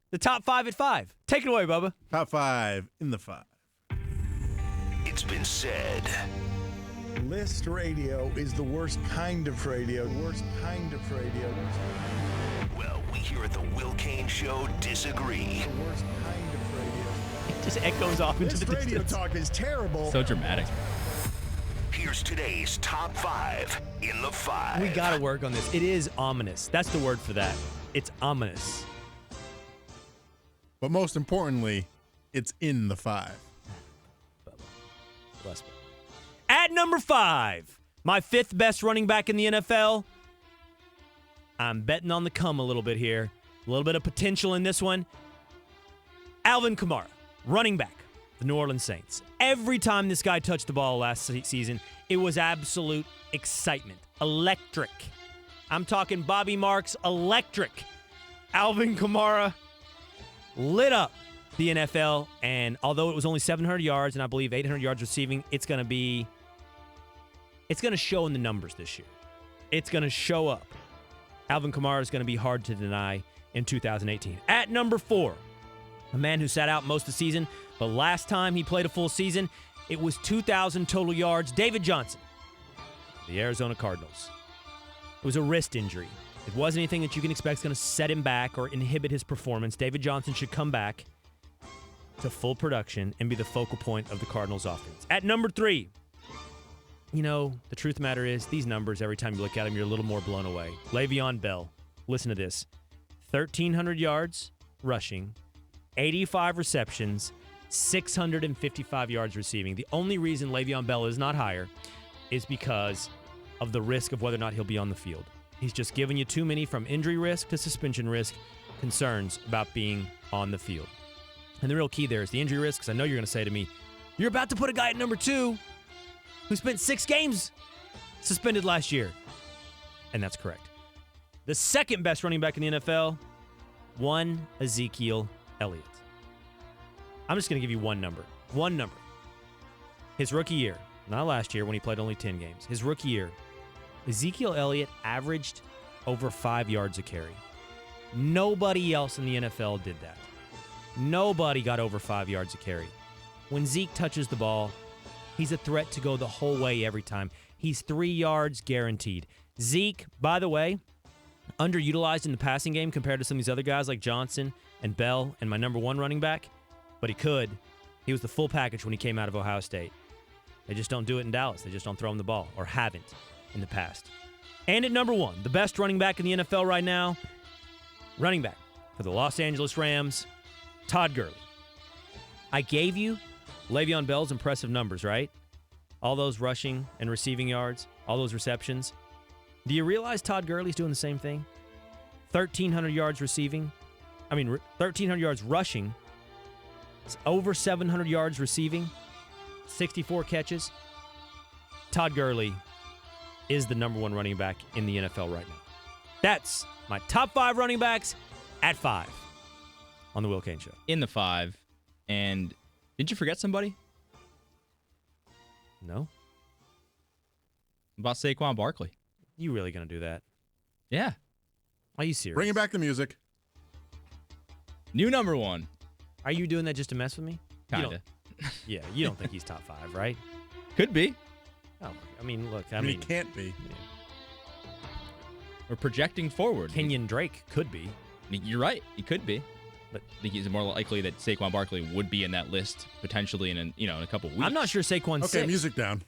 The top 5 at 5. Take it away, Bubba. Top 5 in the 5. It's been said. List radio is the worst kind of radio. Worst kind of radio. Well, we here at the Will Cain Show disagree. The worst kind of radio. It just echoes off into the This radio distance. talk is terrible. So dramatic. Here's today's top 5 in the 5. We got to work on this. It is ominous. That's the word for that. It's ominous. But most importantly, it's in the 5. Bless me. At number 5, my 5th best running back in the NFL. I'm betting on the come a little bit here. A little bit of potential in this one. Alvin Kamara, running back, the New Orleans Saints. Every time this guy touched the ball last season, it was absolute excitement. Electric. I'm talking Bobby Marks electric. Alvin Kamara lit up the NFL, and although it was only 700 yards and I believe 800 yards receiving, it's going to show in the numbers this year. It's going to show up. Alvin Kamara is going to be hard to deny in 2018. At number 4, a man who sat out most of the season, but last time he played a full season, it was 2,000 total yards. David Johnson, the Arizona Cardinals. It was a wrist injury. It wasn't anything that you can expect is going to set him back or inhibit his performance. David Johnson should come back to full production and be the focal point of the Cardinals offense. At number 3, you know, the truth of the matter is these numbers, every time you look at them, you're a little more blown away. Veon Bell, listen to this. 1,300 yards rushing, 85 receptions, 655 yards receiving. The only reason Le'Veon Bell is not higher is because of the risk of whether or not he'll be on the field. He's just given you too many, from injury risk to suspension risk, concerns about being on the field. And the real key there is the injury risk, because I know you're going to say to me, you're about to put a guy at number 2 who spent 6 games suspended last year. And that's correct. The second best running back in the NFL, one Ezekiel Elliott. I'm just going to give you one number. One number. His rookie year, not last year when he played only 10 games. His rookie year, Ezekiel Elliott averaged over 5 yards a carry. Nobody else in the NFL did that. Nobody got over 5 yards a carry. When Zeke touches the ball, he's a threat to go the whole way every time. He's 3 yards guaranteed. Zeke, by the way, underutilized in the passing game compared to some of these other guys like Johnson and Bell and my number 1 running back. But he could. He was the full package when he came out of Ohio State. They just don't do it in Dallas. They just don't throw him the ball, or haven't in the past. And at number 1, the best running back in the NFL right now, running back for the Los Angeles Rams, Todd Gurley. I gave you Le'Veon Bell's impressive numbers, right? All those rushing and receiving yards, all those receptions. Do you realize Todd Gurley's doing the same thing? 1,300 yards receiving. 1,300 yards rushing. It's over 700 yards receiving. 64 catches. Todd Gurley is the number 1 running back in the NFL right now. That's my top 5 running backs at 5 on the Will Cain Show. In the 5. And didn't you forget somebody? No? About Saquon Barkley. You really going to do that? Yeah. Are you serious? Bringing back the music. New number 1. Are you doing that just to mess with me? Kinda. Yeah, you don't think he's top 5, right? Could be. Oh, I mean, look. I mean, he can't be. Yeah. We're projecting forward. Kenyon Drake could be. You're right. He could be. But I think he's more likely that Saquon Barkley would be in that list potentially in a couple weeks. I'm not sure Saquon's Okay, 6. music down.